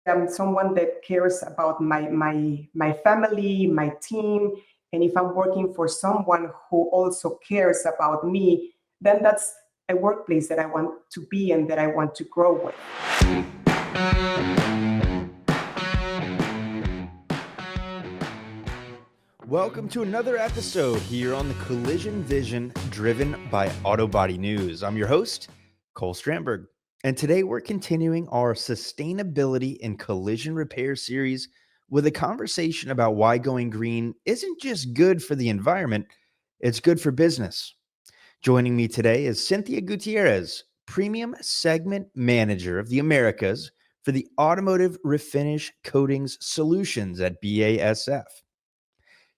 am someone that cares about my family, my team, and if I'm working for someone who also cares about me, then that's a workplace that I want to be and that I want to grow with. Welcome to another episode here on the Collision Vision, driven by Auto Body News. I'm your host, Cole Strandberg, and today we're continuing our Sustainability in Collision Repair series with a conversation about why going green isn't just good for the environment, it's good for business. Joining me today is Cinthia Gutierrez, Premium Segment Manager of the Americas for the Automotive Refinish Coatings Solutions at BASF.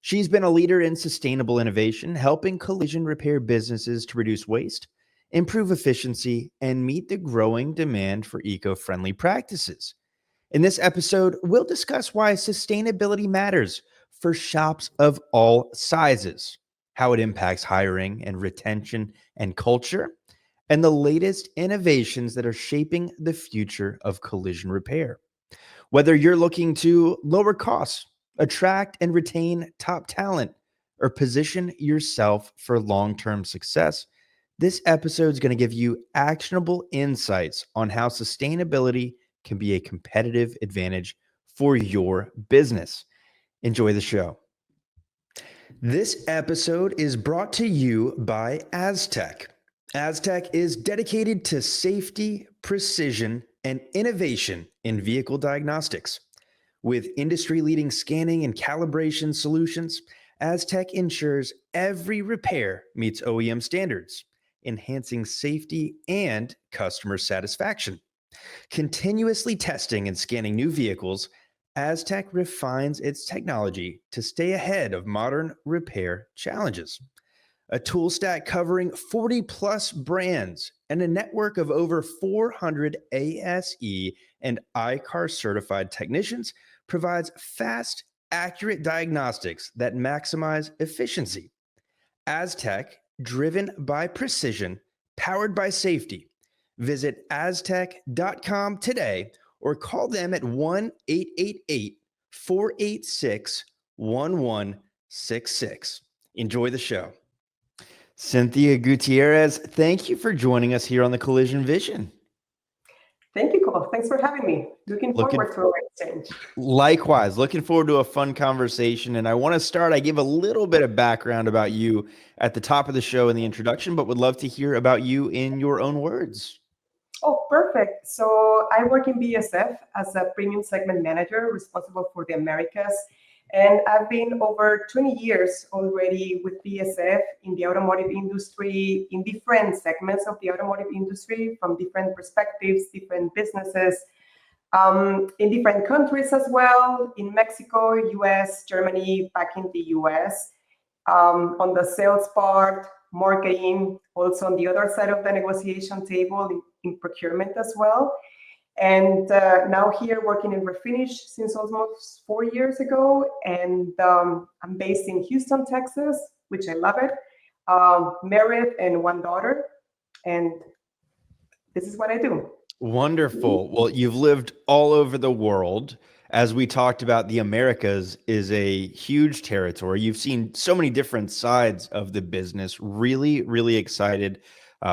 She's been a leader in sustainable innovation, helping collision repair businesses to reduce waste, improve efficiency, and meet the growing demand for eco-friendly practices. In this episode, we'll discuss why sustainability matters for shops of all sizes, how it impacts hiring and retention and culture, and the latest innovations that are shaping the future of collision repair. Whether you're looking to lower costs, attract and retain top talent, or position yourself for long-term success, this episode is going to give you actionable insights on how sustainability can be a competitive advantage for your business. Enjoy the show. This episode is brought to you by asTech. asTech is dedicated to safety, precision, and innovation in vehicle diagnostics. With industry-leading scanning and calibration solutions, asTech ensures every repair meets OEM standards, enhancing safety and customer satisfaction. Continuously testing and scanning new vehicles, asTech refines its technology to stay ahead of modern repair challenges. A tool stack covering 40-plus brands and a network of over 400 ASE and I-CAR certified technicians provides fast, accurate diagnostics that maximize efficiency. asTech, driven by precision, powered by safety. Visit asTech.com today or call them at 1-888-486-1166. Enjoy the show. Cinthia Gutierrez, thank you for joining us here on the Collision Vision. Thank you, Cole. Thanks for having me. Looking forward to our exchange. Likewise, looking forward to a fun conversation. And I want to start, I gave a little bit of background about you at the top of the show in the introduction, but would love to hear about you in your own words. Oh, perfect. So I work in BASF as a premium segment manager responsible for the Americas. And I've been over 20 years already with BASF in the automotive industry, in different segments of the automotive industry, from different perspectives, different businesses, in different countries as well, in Mexico, US, Germany, back in the US, on the sales part, marketing, also on the other side of the negotiation table, in procurement as well. And now here working in Refinish since almost 4 years ago. And I'm based in Houston, Texas, which I love it. Married and one daughter. And this is what I do. Wonderful. Well, you've lived all over the world. As we talked about, the Americas is a huge territory. You've seen so many different sides of the business. Really, really excited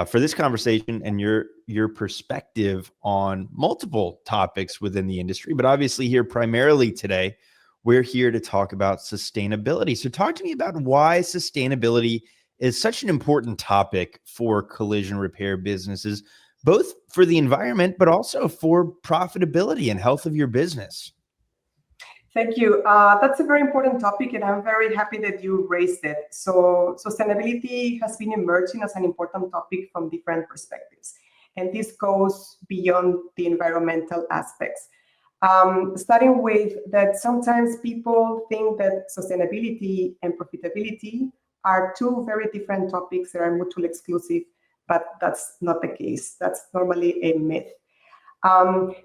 for this conversation and your perspective on multiple topics within the industry. But obviously here primarily today, we're here to talk about sustainability. So talk to me about why sustainability is such an important topic for collision repair businesses, both for the environment, but also for profitability and health of your business. Thank you. That's a very important topic, and I'm very happy that you raised it. So sustainability has been emerging as an important topic from different perspectives, and this goes beyond the environmental aspects. Starting with that, sometimes people think that sustainability and profitability are two very different topics that are mutually exclusive, but that's not the case. That's normally a myth.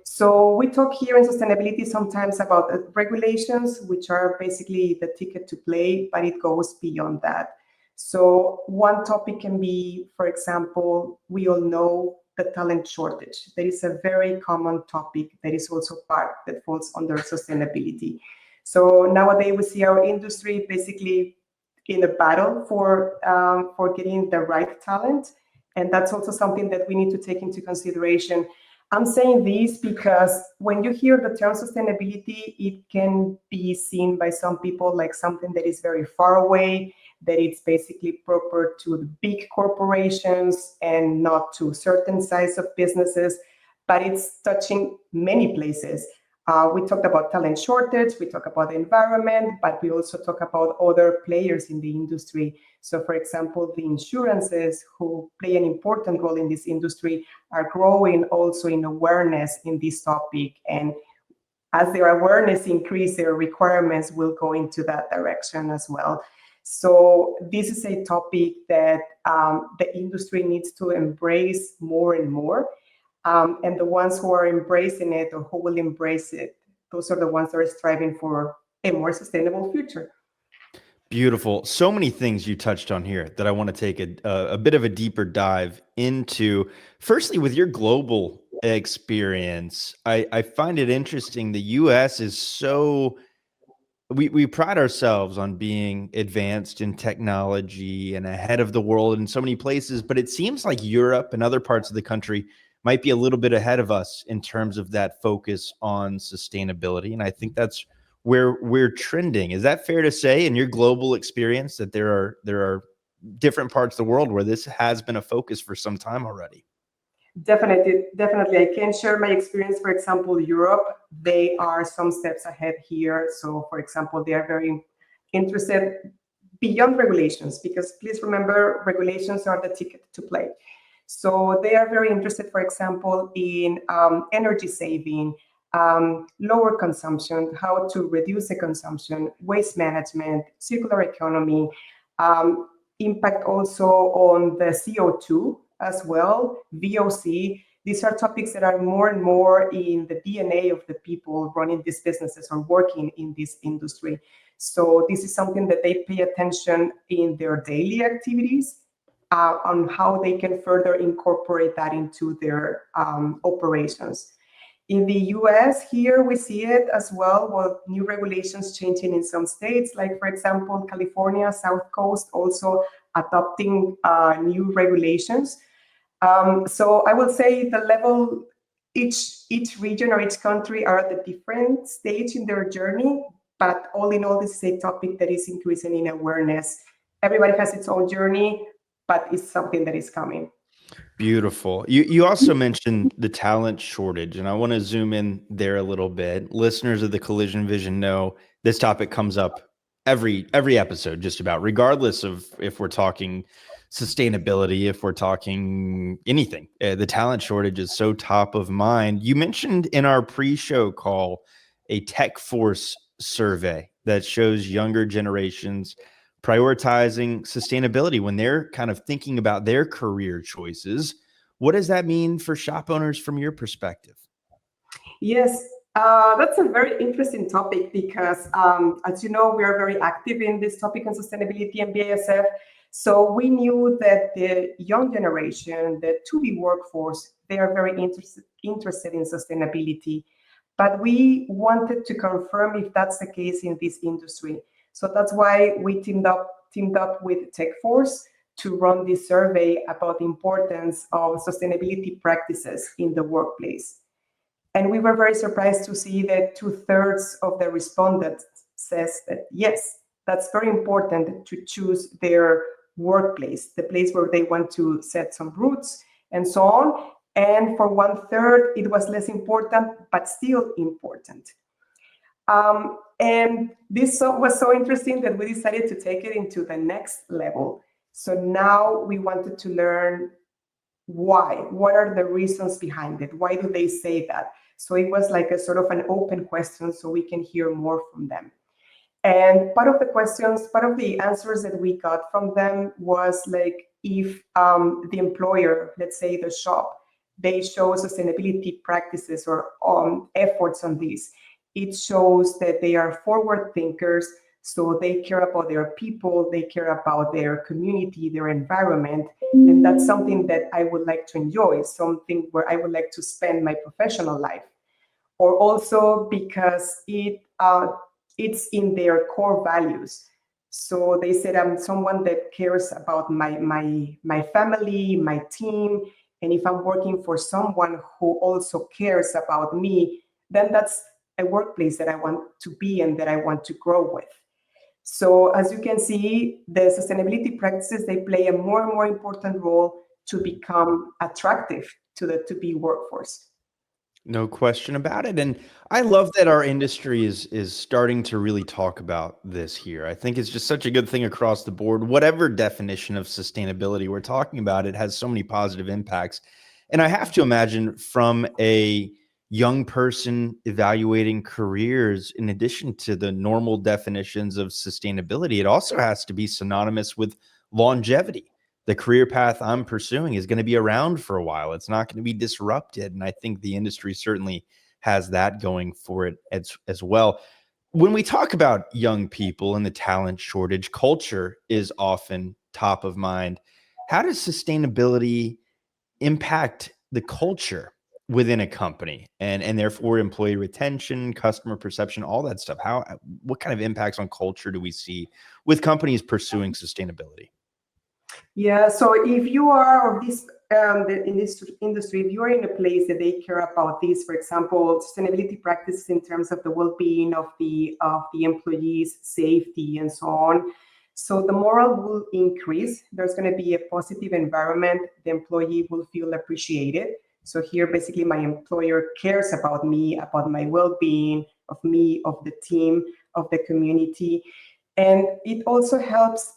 So we talk here in sustainability sometimes about regulations, which are basically the ticket to play, but it goes beyond that. So one topic can be, for example, we all know the talent shortage. That is a very common topic that is also part that falls under sustainability. So nowadays we see our industry basically in a battle for getting the right talent, and that's also something that we need to take into consideration. I'm saying this because when you hear the term sustainability, it can be seen by some people like something that is very far away, that it's basically proper to the big corporations and not to certain size of businesses, but it's touching many places. We talked about talent shortage, we talk about the environment, but we also talk about other players in the industry. So for example, the insurances who play an important role in this industry are growing also in awareness in this topic. And as their awareness increases, their requirements will go into that direction as well. So this is a topic that the industry needs to embrace more and more. And the ones who are embracing it or who will embrace it, those are the ones that are striving for a more sustainable future. Beautiful. So many things you touched on here that I want to take a bit of a deeper dive into. Firstly, with your global experience, I find it interesting. The US is so, we pride ourselves on being advanced in technology and ahead of the world in so many places, but it seems like Europe and other parts of the country might be a little bit ahead of us in terms of that focus on sustainability. And I think that's where we're trending. Is that fair to say in your global experience that there are different parts of the world where this has been a focus for some time already? Definitely. I can share my experience. For example, Europe, they are some steps ahead here. So for example, they are very interested beyond regulations, because please remember, regulations are the ticket to play. So they are very interested, for example, in energy saving, lower consumption, how to reduce the consumption, waste management, circular economy, impact also on the CO2 as well, VOC. These are topics that are more and more in the DNA of the people running these businesses or working in this industry. So this is something that they pay attention in their daily activities, on how they can further incorporate that into their operations. In the US, here we see it as well, with new regulations changing in some states, like for example, California, South Coast, also adopting new regulations. So I will say the level, each region or each country are at a different stage in their journey, but all in all, this is a topic that is increasing in awareness. Everybody has its own journey, but it's something that is coming. Beautiful. You also mentioned the talent shortage, and I want to zoom in there a little bit. Listeners of the Collision Vision know this topic comes up every episode, just about, regardless of if we're talking sustainability, if we're talking anything. The talent shortage is so top of mind. You mentioned in our pre-show call a Tech Force survey that shows younger generations prioritizing sustainability when they're kind of thinking about their career choices. What does that mean for shop owners from your perspective? Yes, that's a very interesting topic because, as you know, we are very active in this topic on sustainability and BASF. So we knew that the young generation, the to-be workforce, they are very interested in sustainability. But we wanted to confirm if that's the case in this industry. So that's why we teamed up with TechForce to run this survey about the importance of sustainability practices in the workplace. And we were very surprised to see that 2/3 of the respondents says that yes, that's very important to choose their workplace, the place where they want to set some roots and so on. And for 1/3, it was less important, but still important. And this was so interesting that we decided to take it into the next level. So now we wanted to learn why. What are the reasons behind it? Why do they say that? So it was like a sort of an open question so we can hear more from them. And part of the answers that we got from them was like, if the employer, let's say the shop, they show sustainability practices or efforts on this, it shows that they are forward thinkers, So they care about their people, they care about their community, their environment. And that's something that I would like to enjoy, something where I would like to spend my professional life. Or also because it's in their core values. So they said I'm someone that cares about my family, my team, and if I'm working for someone who also cares about me, then that's a workplace that I want to be and that I want to grow with. So as you can see, the sustainability practices, they play a more and more important role to become attractive to the to-be workforce. No question about it. And I love that our industry is starting to really talk about this here. I think it's just such a good thing across the board. Whatever definition of sustainability we're talking about, it has so many positive impacts. And I have to imagine from a young person evaluating careers, in addition to the normal definitions of sustainability, it also has to be synonymous with longevity. The career path I'm pursuing is going to be around for a while. It's not going to be disrupted. And I think the industry certainly has that going for it as well. When we talk about young people and the talent shortage, culture is often top of mind. How does sustainability impact the culture within a company and therefore employee retention, customer perception, all that stuff? What kind of impacts on culture do we see with companies pursuing sustainability? Yeah, so if you are of this in this industry, if you are in a place that they care about this, for example, sustainability practices in terms of the well-being of the employees, safety, and so on. So the morale will increase. There's going to be a positive environment. The employee will feel appreciated. So here, basically, my employer cares about me, about my well-being, of me, of the team, of the community, and it also helps.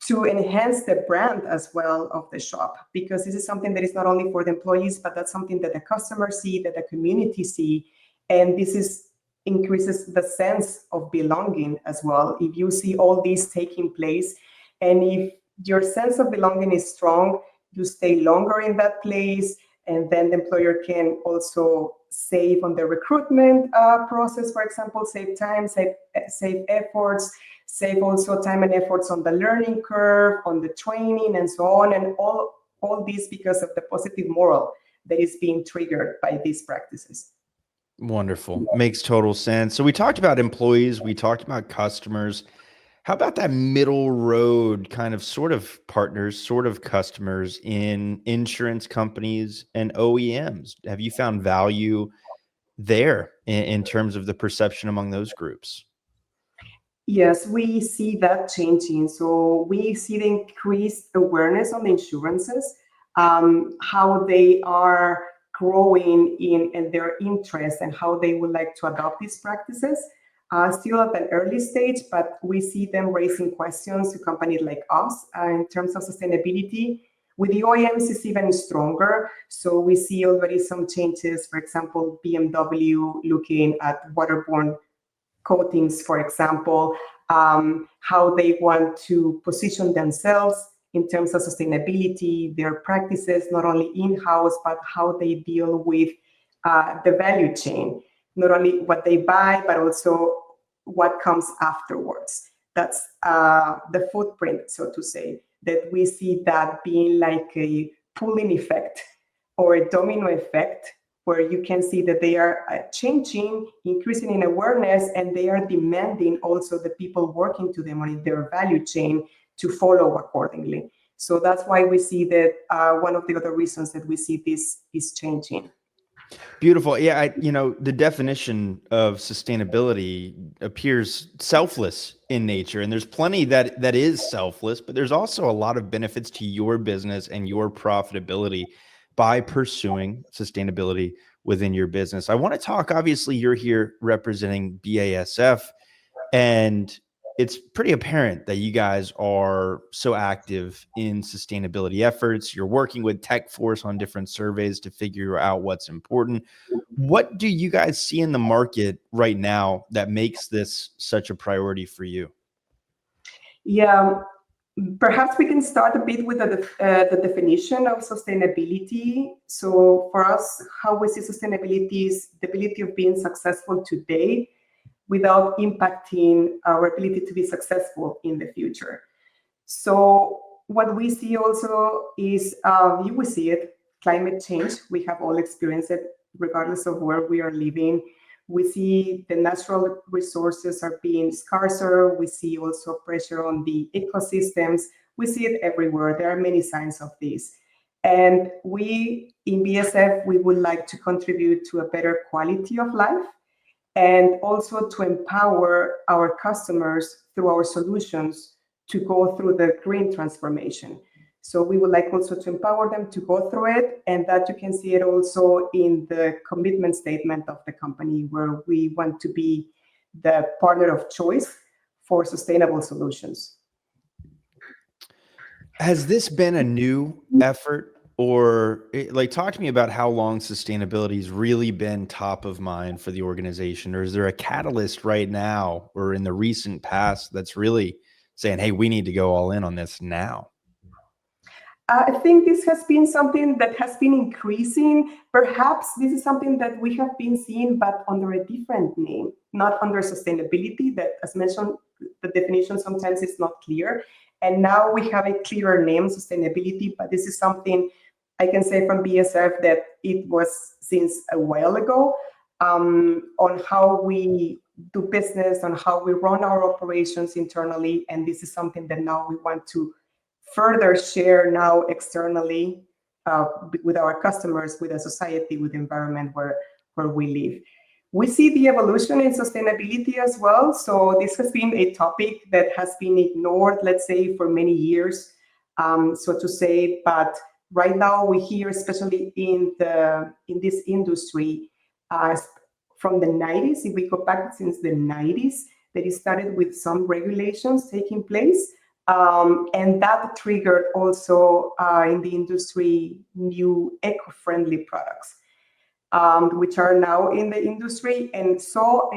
To enhance the brand as well of the shop, because this is something that is not only for the employees, but that's something that the customers see, that the community see, and this is increases the sense of belonging as well. If you see all these taking place, and if your sense of belonging is strong, you stay longer in that place, and then the employer can also save on the recruitment process, for example, save time, save efforts, save also time and efforts on the learning curve, on the training, and so on, and all this because of the positive moral that is being triggered by these practices. Wonderful. Makes total sense. So we talked about employees, we talked about customers. How about that middle road kind of sort of partners, sort of customers in insurance companies and OEMs? Have you found value there in terms of the perception among those groups? Yes, we see that changing. So we see the increased awareness on the insurances, how they are growing in their interest and how they would like to adopt these practices. Still at an early stage, but we see them raising questions to companies like us in terms of sustainability. With the OEMs, it's even stronger. So we see already some changes. For example, BMW looking at waterborne coatings, for example, how they want to position themselves in terms of sustainability, their practices, not only in-house, but how they deal with the value chain, not only what they buy, but also what comes afterwards. That's the footprint, so to say, that we see that being like a pulling effect or a domino effect, where you can see that they are changing, increasing in awareness, and they are demanding also the people working to them on their value chain to follow accordingly. So that's why we see that one of the other reasons that we see this is changing. Beautiful. Yeah, the definition of sustainability appears selfless in nature, and there's plenty that is selfless, but there's also a lot of benefits to your business and your profitability by pursuing sustainability within your business. I want to talk, obviously, you're here representing BASF, and it's pretty apparent that you guys are so active in sustainability efforts. You're working with Tech Force on different surveys to figure out what's important. What do you guys see in the market right now that makes this such a priority for you? Yeah, perhaps we can start a bit with the definition of sustainability. So for us, how we see sustainability is the ability of being successful today without impacting our ability to be successful in the future. So what we see also is, you will see it, climate change. We have all experienced it regardless of where we are living. We see the natural resources are being scarcer. We see also pressure on the ecosystems. We see it everywhere. There are many signs of this. And we in BASF, we would like to contribute to a better quality of life and also to empower our customers through our solutions to go through the green transformation. So we would like also to empower them to go through it, and that you can see it also in the commitment statement of the company, where we want to be the partner of choice for sustainable solutions. Has this been a new effort, or like, talk to me about how long sustainability has really been top of mind for the organization, or is there a catalyst right now or in the recent past that's really saying, hey, we need to go all in on this now? I think this has been something that has been increasing. Perhaps this is something that we have been seeing, but under a different name, not under sustainability, that, as mentioned, the definition sometimes is not clear. And now we have a clearer name, sustainability, but this is something I can say from BASF that it was since a while ago, on how we do business, on how we run our operations internally. And this is something that now we want to further share now externally, with our customers, with the society, with the environment where we live. We see the evolution in sustainability as well. So this has been a topic that has been ignored, let's say, for many years, so to say. But right now we hear, especially in this industry, from the 90s, if we go back since the 90s, that it started with some regulations taking place. And that triggered also in the industry new eco-friendly products, which are now in the industry. And so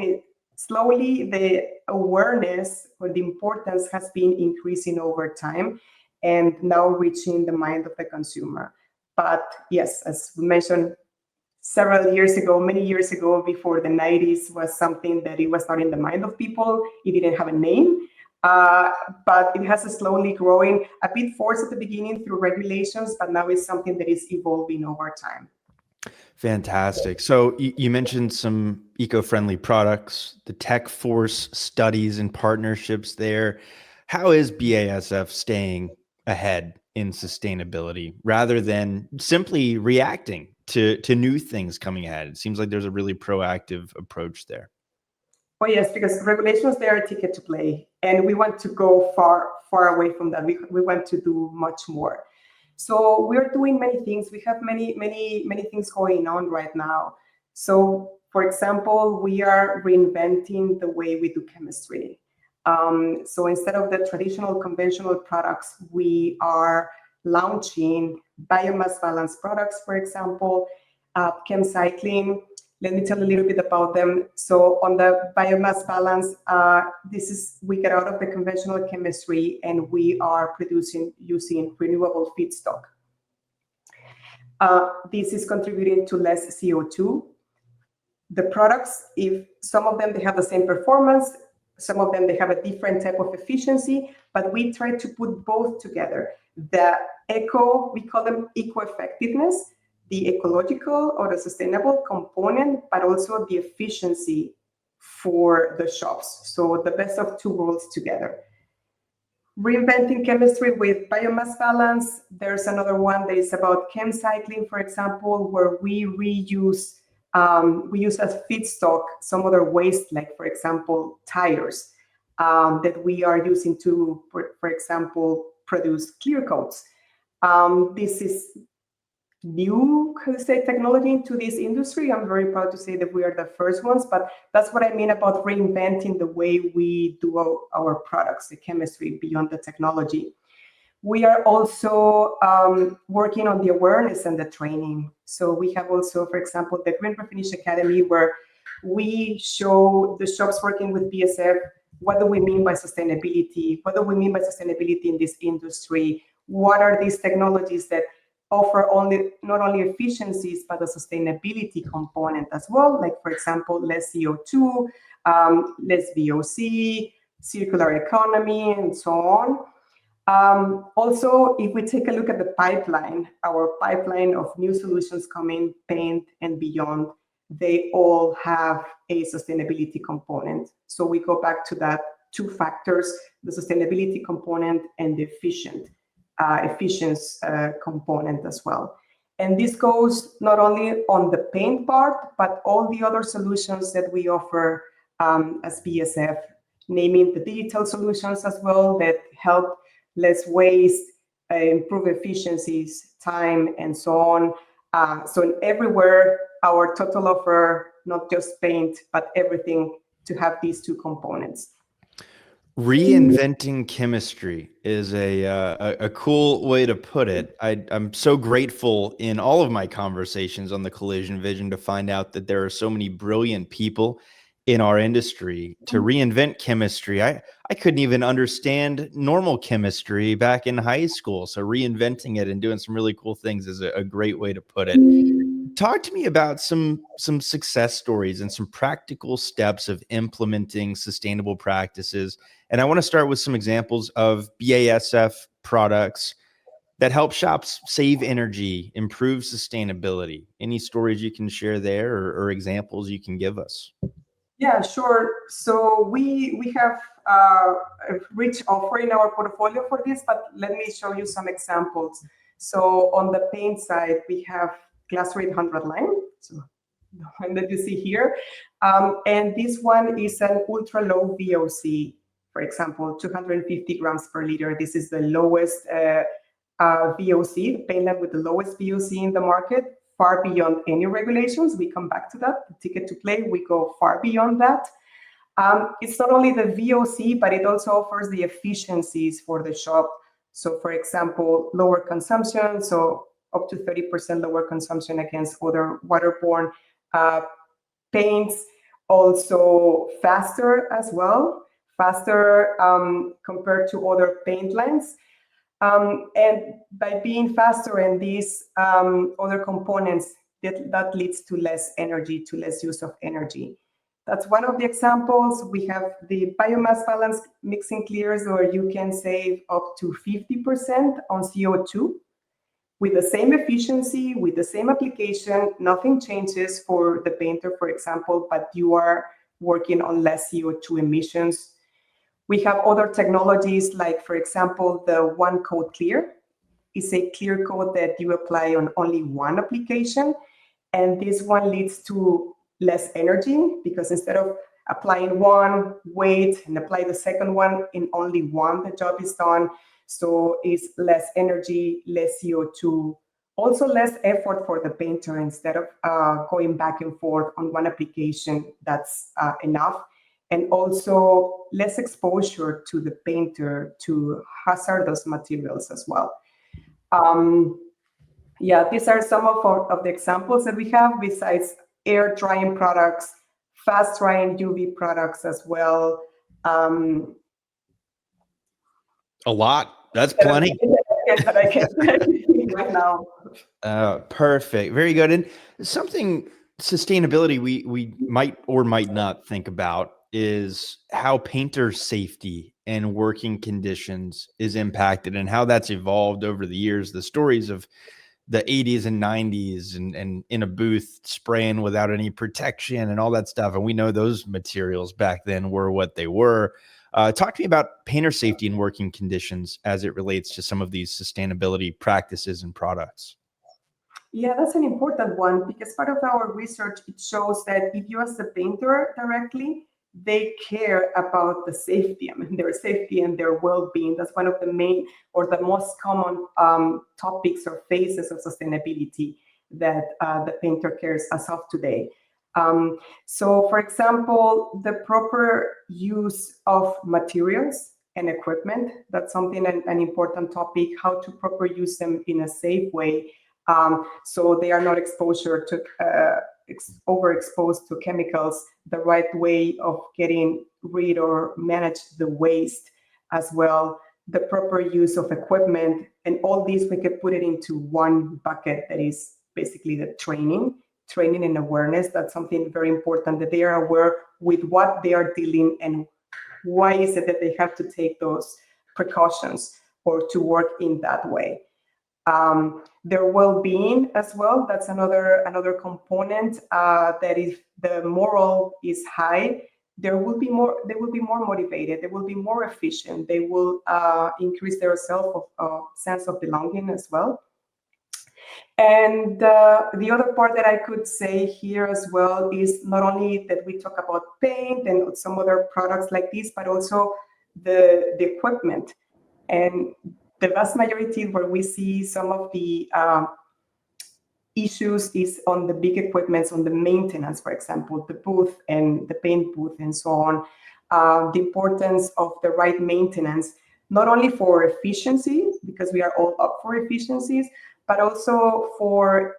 slowly the awareness or the importance has been increasing over time and now reaching the mind of the consumer. But yes, as we mentioned, several years ago, many years ago, before the 90s, was something that it was not in the mind of people. It didn't have a name. But it has a slowly growing, a bit forced at the beginning through regulations, but now it's something that is evolving over time. Fantastic. So you mentioned some eco-friendly products, the tech force studies and partnerships there. How is BASF staying ahead in sustainability rather than simply reacting to new things coming ahead? It seems like there's a really proactive approach there. Oh yes, because regulations, they are a ticket to play, and we want to go far away from that. We want to do much more. So we're doing many things. We have many things going on right now. So for example, we are reinventing the way we do chemistry. So instead of the traditional conventional products, we are launching biomass balanced products, for example, chem cycling. Let me tell a little bit about them. So on the biomass balance, we get out of the conventional chemistry and we are producing using renewable feedstock. This is contributing to less CO2. The products, if some of them, they have the same performance, some of them, they have a different type of efficiency, but we try to put both together. The we call them eco-effectiveness, the ecological or the sustainable component, but also the efficiency for the shops. So the best of two worlds together. Reinventing chemistry with biomass balance. There's another one that is about chem cycling, for example, where we reuse, we use as feedstock some other waste, like, for example, tires, that we are using to, for example, produce clear coats. This is new, technology into this industry. I'm very proud to say that we are the first ones, but that's what I mean about reinventing the way we do our products, the chemistry beyond the technology. We are also working on the awareness and the training. So we have also, for example, the Green Refinish Academy, where we show the shops working with BASF, what do we mean by sustainability? What do we mean by sustainability in this industry? What are these technologies that offer not only efficiencies, but a sustainability component as well. Like, for example, less CO2, less VOC, circular economy, and so on. Also, if we take a look at the pipeline, our pipeline of new solutions coming, paint and beyond, they all have a sustainability component. So we go back to that two factors, the sustainability component and the efficiency component as well. And this goes not only on the paint part, but all the other solutions that we offer as BASF, naming the digital solutions as well that help less waste, improve efficiencies, time, and so on. So everywhere, our total offer, not just paint, but everything to have these two components. Reinventing chemistry is a cool way to put it. I'm so grateful in all of my conversations on the Collision Vision to find out that there are so many brilliant people in our industry to reinvent chemistry. I couldn't even understand normal chemistry back in high school. So reinventing it and doing some really cool things is a great way to put it. Talk to me about some success stories and some practical steps of implementing sustainable practices. And I want to start with some examples of BASF products that help shops save energy, improve sustainability. Any stories you can share there or examples you can give us? Yeah, sure. So we have a rich offer in our portfolio for this, but let me show you some examples. So on the paint side, we have Glass 800 line, so the one that you see here. And this one is an ultra low VOC, for example, 250 grams per liter. This is the lowest VOC, the paint line with the lowest VOC in the market, far beyond any regulations. We come back to that, the ticket to play, we go far beyond that. It's not only the VOC, but it also offers the efficiencies for the shop. So for example, lower consumption, so up to 30% lower consumption against other waterborne paints, also faster as well, faster compared to other paint lines. And by being faster in these other components, that leads to less energy, to less use of energy. That's one of the examples. We have the biomass balance mixing clears, where you can save up to 50% on CO2 with the same efficiency, with the same application. Nothing changes for the painter, for example, but you are working on less CO2 emissions. We have other technologies like, for example, the one coat clear. It's a clear coat that you apply on only one application. And this one leads to less energy, because instead of applying one, wait, and apply the second one in only one, the job is done. So it's less energy, less CO2, also less effort for the painter. Instead of going back and forth on one application, that's enough. And also less exposure to the painter to hazardous materials as well. Yeah, these are some of the examples that we have, besides air drying products, fast drying UV products as well. A lot. That's plenty. That I can right now. Perfect. Very good. And something sustainability we might or might not think about is how painter safety and working conditions is impacted and how that's evolved over the years. The stories of the 80s and 90s and in a booth spraying without any protection and all that stuff. And we know those materials back then were what they were. Talk to me about painter safety and working conditions as it relates to some of these sustainability practices and products. Yeah, that's an important one, because part of our research, it shows that if you ask the painter directly, they care about the safety, their safety and their well-being. That's one of the main or the most common topics or phases of sustainability that the painter cares as of today. So, for example, the proper use of materials and equipment, that's something, an important topic, how to proper use them in a safe way, so they are not overexposed to chemicals, the right way of getting rid or manage the waste as well, the proper use of equipment, and all these we could put it into one bucket that is basically the training and awareness. That's something very important, that they are aware with what they are dealing and why is it that they have to take those precautions or to work in that way. Their well-being as well, that's another component, that if the moral is high, they will be more motivated, they will be more efficient, they will increase their sense of belonging as well. And the other part that I could say here as well is not only that we talk about paint and some other products like this, but also the equipment. And the vast majority where we see some of the issues is on the big equipments, on the maintenance, for example, the booth and the paint booth and so on. The importance of the right maintenance, not only for efficiency, because we are all up for efficiencies, but also for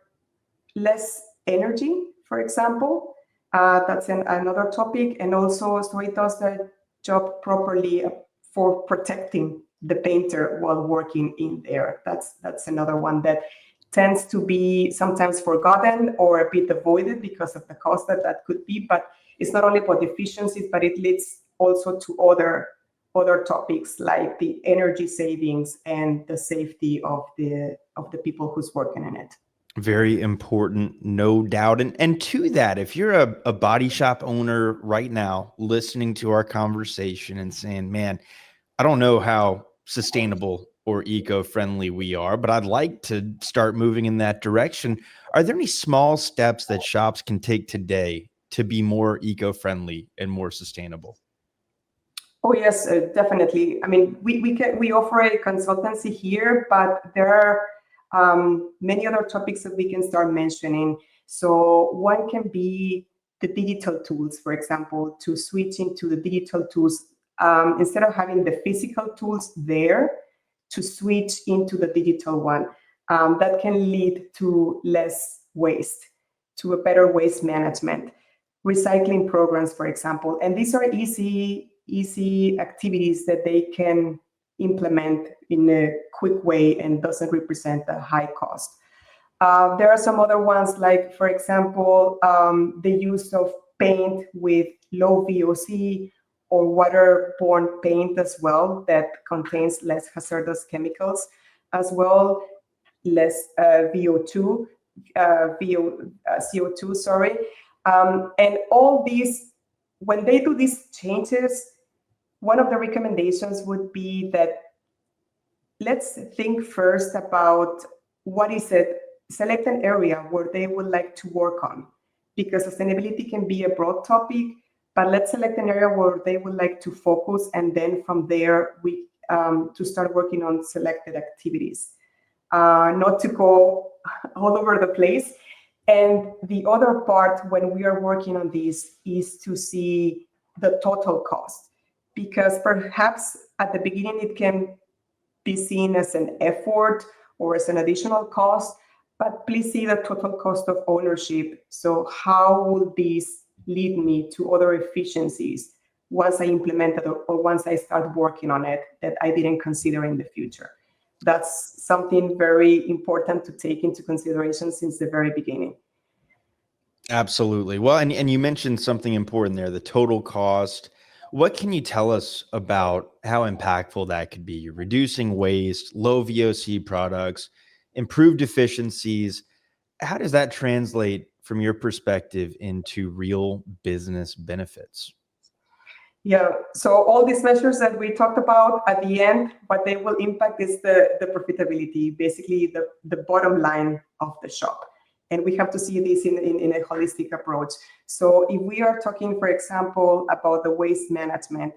less energy, for example. That's another topic. And also, so it does the job properly for protecting the painter while working in there. That's another one that tends to be sometimes forgotten or a bit avoided because of the cost that could be. But it's not only about efficiencies, but it leads also to other topics like the energy savings and the safety of the people who's working in it. Very important, no doubt. And to that, if you're a body shop owner right now listening to our conversation and saying, man, I don't know how sustainable or eco-friendly we are, but I'd like to start moving in that direction. Are there any small steps that shops can take today to be more eco-friendly and more sustainable? Oh yes, definitely. I mean, we offer a consultancy here, but there are many other topics that we can start mentioning. So one can be the digital tools, for example, to switch into the digital tools instead of having the physical tools there, to switch into the digital one. That can lead to less waste, to a better waste management, recycling programs, for example. And these are easy activities that they can implement in a quick way and doesn't represent a high cost. There are some other ones, like, for example, the use of paint with low VOC or waterborne paint as well, that contains less hazardous chemicals as well, less CO2, sorry. And all these, when they do these changes, one of the recommendations would be that let's think first about what is it, select an area where they would like to work on, because sustainability can be a broad topic, but let's select an area where they would like to focus, and then from there we to start working on selected activities, not to go all over the place. And the other part when we are working on this is to see the total cost, because perhaps at the beginning it can be seen as an effort or as an additional cost, but please see the total cost of ownership. So how will this lead me to other efficiencies once I implement it or once I start working on it that I didn't consider in the future? That's something very important to take into consideration since the very beginning. Absolutely. Well, and you mentioned something important there, the total cost. What can you tell us about how impactful that could be? Reducing waste, low VOC products, improved efficiencies. How does that translate from your perspective into real business benefits? Yeah, so all these measures that we talked about at the end, what they will impact is the profitability, basically the bottom line of the shop. And we have to see this in a holistic approach. So if we are talking, for example, about the waste management,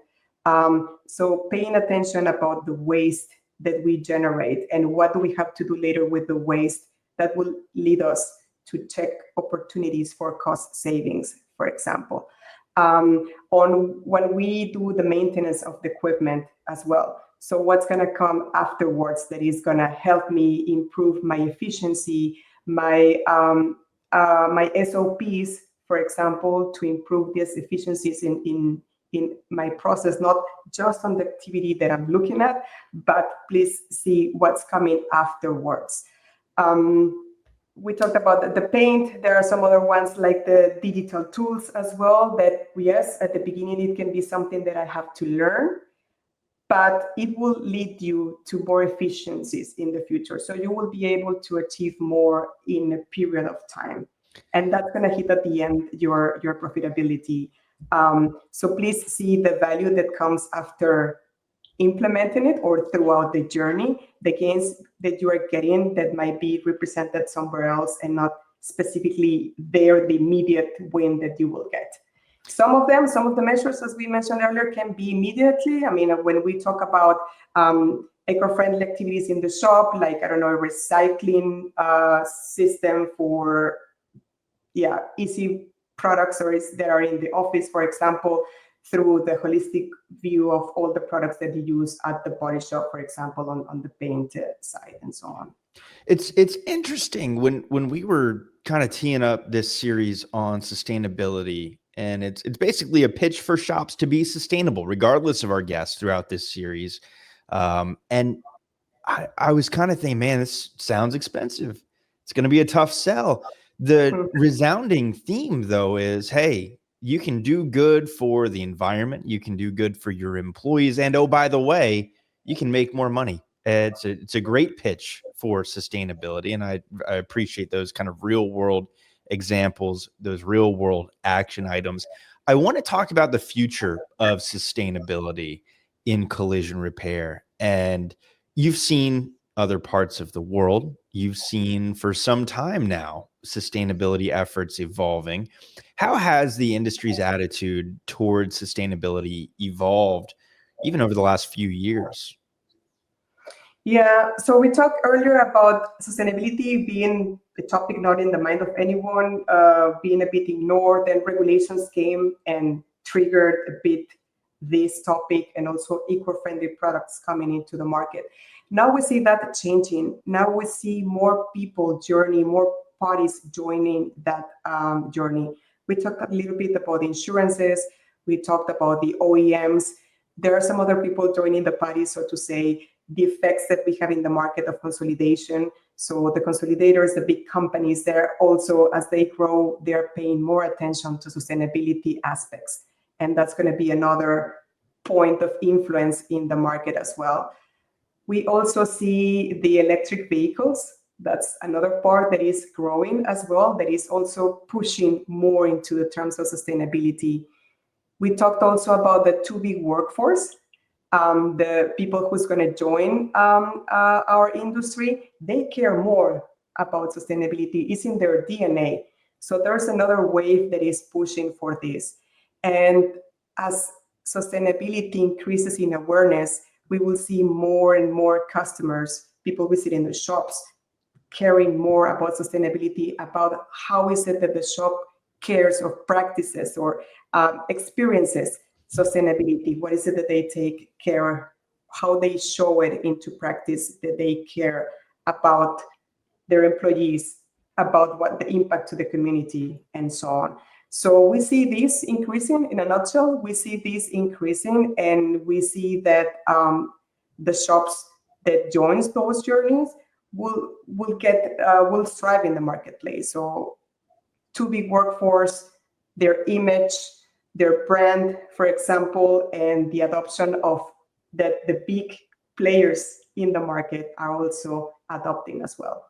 so paying attention about the waste that we generate and what do we have to do later with the waste, that will lead us to check opportunities for cost savings, for example. On when we do the maintenance of the equipment as well. So what's going to come afterwards that is going to help me improve my efficiency, my SOPs, for example, to improve these efficiencies in in my process, not just on the activity that I'm looking at, but please see what's coming afterwards. We talked about the paint. There are some other ones like the digital tools as well that, yes, at the beginning, it can be something that I have to learn, but it will lead you to more efficiencies in the future. So you will be able to achieve more in a period of time. And that's going to hit at the end your profitability. So please see the value that comes after implementing it or throughout the journey, the gains that you are getting that might be represented somewhere else and not specifically there, the immediate win that you will get. Some of the measures, as we mentioned earlier, can be immediately. I mean, when we talk about eco-friendly activities in the shop, like, I don't know, a recycling system for, easy products that are in the office, for example, through the holistic view of all the products that you use at the body shop, for example, on the paint side and so on. It's interesting when we were kind of teeing up this series on sustainability, and it's basically a pitch for shops to be sustainable, regardless of our guests throughout this series. And I was kind of thinking, man, this sounds expensive. It's going to be a tough sell. The resounding theme, though, is, hey, you can do good for the environment. You can do good for your employees. And oh, by the way, you can make more money. It's a great pitch for sustainability. And I appreciate those kind of real world examples, those real world action items. I want to talk about the future of sustainability in collision repair. And you've seen other parts of the world. You've seen for some time now sustainability efforts evolving. How has the industry's attitude towards sustainability evolved even over the last few years? Yeah, so we talked earlier about sustainability being a topic not in the mind of anyone, being a bit ignored, and regulations came and triggered a bit this topic, and also eco-friendly products coming into the market. Now we see that changing. Now we see more people journey, more parties joining that journey. We talked a little bit about insurances. We talked about the OEMs. There are some other people joining the party, so to say, the effects that we have in the market of consolidation. So the consolidators, the big companies, they're also, as they grow, they're paying more attention to sustainability aspects. And that's going to be another point of influence in the market as well. We also see the electric vehicles. That's another part that is growing as well, that is also pushing more into the terms of sustainability. We talked also about the too-big workforce. The people who's going to join our industry, they care more about sustainability. It's in their DNA. So there's another wave that is pushing for this. And as sustainability increases in awareness, we will see more and more customers, people visiting the shops, caring more about sustainability, about how is it that the shop cares or practices or experiences sustainability. What is it that they take care, how they show it into practice, that they care about their employees, about what the impact to the community, and so on. So we see this increasing. In a nutshell, we see this increasing, and we see that the shops that joins those journeys will thrive in the marketplace. So too big workforce, their image, their brand, for example, and the adoption of that the big players in the market are also adopting as well.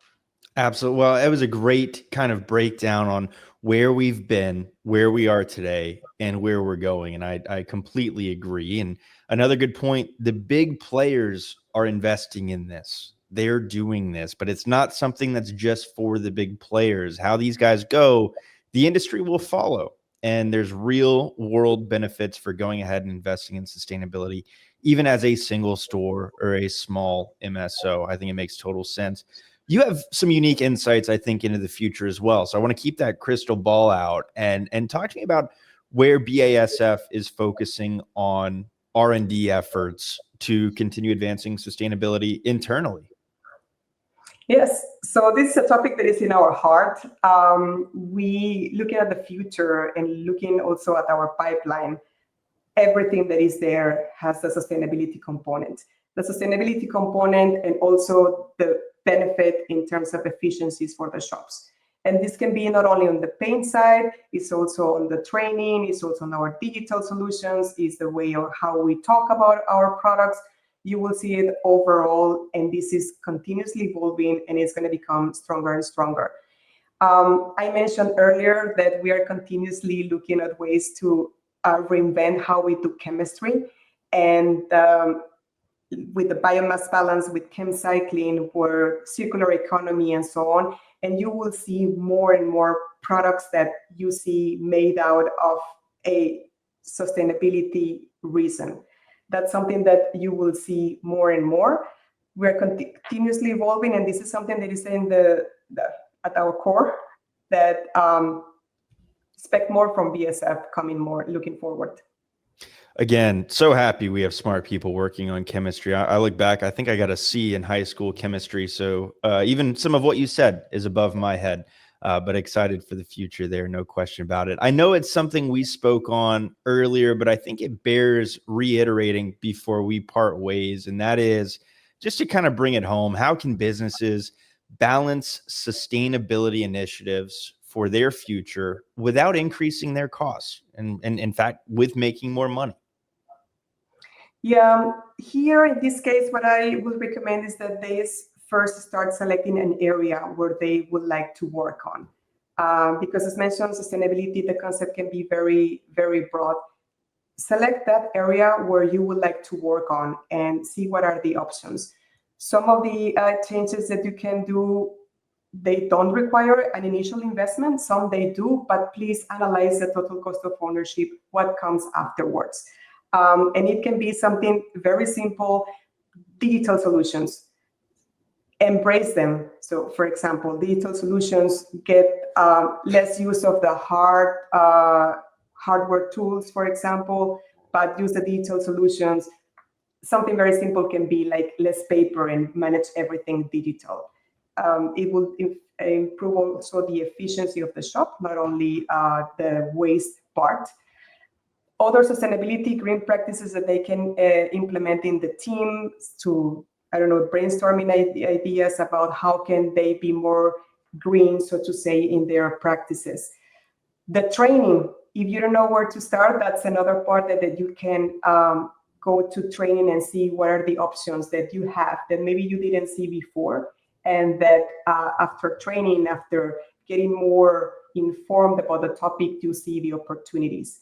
Absolutely. Well, it was a great kind of breakdown on where we've been, where we are today, and where we're going. And I completely agree. And another good point, the big players are investing in this. They're doing this, but it's not something that's just for the big players. How these guys go, the industry will follow. And there's real world benefits for going ahead and investing in sustainability, even as a single store or a small MSO. I think it makes total sense. You have some unique insights, I think, into the future as well. So I want to keep that crystal ball out and talk to me about where BASF is focusing on R&D efforts to continue advancing sustainability internally. Yes, so this is a topic that is in our heart. We looking at the future and looking also at our pipeline. everything that is there has a sustainability component. The sustainability component and also the benefit in terms of efficiencies for the shops. And this can be not only on the paint side, it's also on the training, it's also on our digital solutions, it's the way of how we talk about our products. You will see it overall, and this is continuously evolving, and it's going to become stronger and stronger. I mentioned earlier that we are continuously looking at ways to reinvent how we do chemistry, and with the biomass balance, with chem cycling, or circular economy, and so on. And you will see more and more products that you see made out of a sustainability reason. That's something that you will see more and more. We're continuously evolving, and this is something that is in at our core, that expect more from BASF coming more, looking forward. Again, so happy we have smart people working on chemistry. I look back, I think I got a C in high school chemistry. So even some of what you said is above my head, but excited for the future there. No question about it. I know it's something we spoke on earlier, but I think it bears reiterating before we part ways. And that is just to kind of bring it home. How can businesses balance sustainability initiatives for their future without increasing their costs? And in fact, with making more money? Yeah, here in this case, what I would recommend is that they first start selecting an area where they would like to work on. Because as mentioned, sustainability, the concept can be very, very broad. Select that area where you would like to work on and see what are the options. Some of the changes that you can do, they don't require an initial investment. Some they do, but please analyze the total cost of ownership, what comes afterwards. And it can be something very simple, digital solutions. Embrace them. So for example, digital solutions get less use of the hardware tools, for example, but use the digital solutions. Something very simple can be like less paper and manage everything digital. It will improve also the efficiency of the shop, not only the waste part. Other sustainability green practices that they can implement in the team to, I don't know, brainstorming ideas about how can they be more green, so to say, in their practices. The training, if you don't know where to start, that's another part that you can go to training and see what are the options that you have that maybe you didn't see before, and that after training, after getting more informed about the topic, you see the opportunities.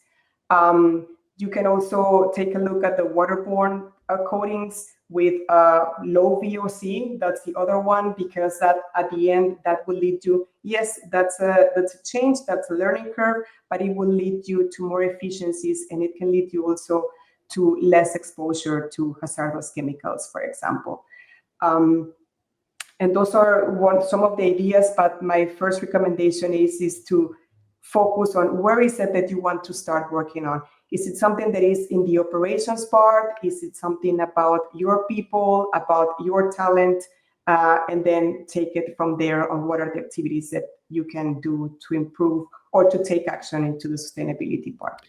You can also take a look at the waterborne coatings with low VOC. That's the other one, because that at the end that will lead you, yes, that's a change, that's a learning curve, but it will lead you to more efficiencies, and it can lead you also to less exposure to hazardous chemicals, for example. And those are some of the ideas, but my first recommendation is to focus on where is it that you want to start working on. Is it something that is in the operations part? Is it something about your people, about your talent? And then take it from there on what are the activities that you can do to improve or to take action into the sustainability part.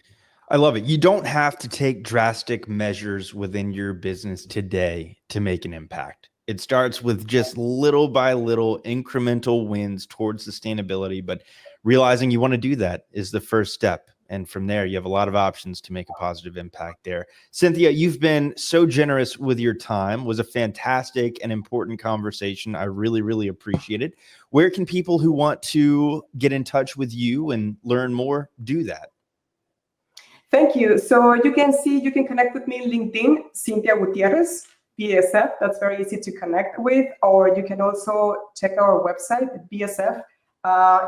I love it. You don't have to take drastic measures within your business today to make an impact. It starts with just little by little incremental wins towards sustainability, but realizing you want to do that is the first step. And from there, you have a lot of options to make a positive impact there. Cinthia, you've been so generous with your time. It was a fantastic and important conversation. I really, really appreciate it. Where can people who want to get in touch with you and learn more do that? Thank you. So you can connect with me on LinkedIn, Cinthia Gutierrez, BASF. That's very easy to connect with. Or you can also check our website, BASF,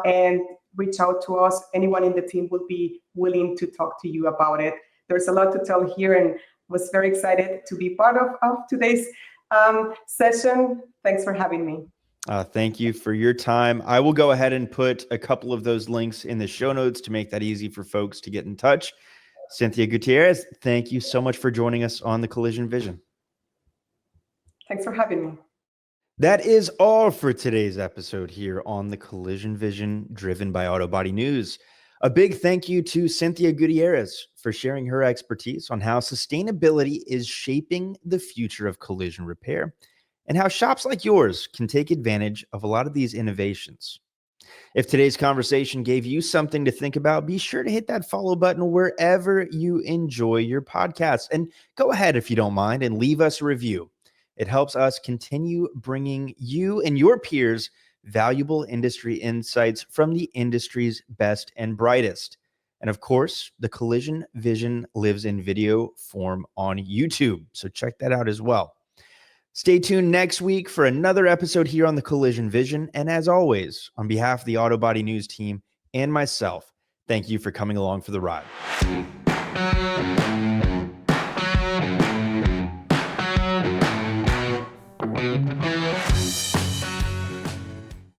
and reach out to us. Anyone in the team will be willing to talk to you about it. There's a lot to tell here, and was very excited to be part of today's session. Thanks for having me. Thank you for your time. I will go ahead and put a couple of those links in the show notes to make that easy for folks to get in touch. Cinthia Gutierrez, thank you so much for joining us on the Collision Vision. Thanks for having me. That is all for today's episode here on the Collision Vision, driven by Auto Body News. A big thank you to Cinthia Gutierrez for sharing her expertise on how sustainability is shaping the future of collision repair and how shops like yours can take advantage of a lot of these innovations. If today's conversation gave you something to think about, be sure to hit that follow button wherever you enjoy your podcasts. And go ahead, if you don't mind, and leave us a review. It helps us continue bringing you and your peers valuable industry insights from the industry's best and brightest. And of course, the Collision Vision lives in video form on YouTube. So check that out as well. Stay tuned next week for another episode here on the Collision Vision. And as always, on behalf of the Auto Body News team and myself, thank you for coming along for the ride.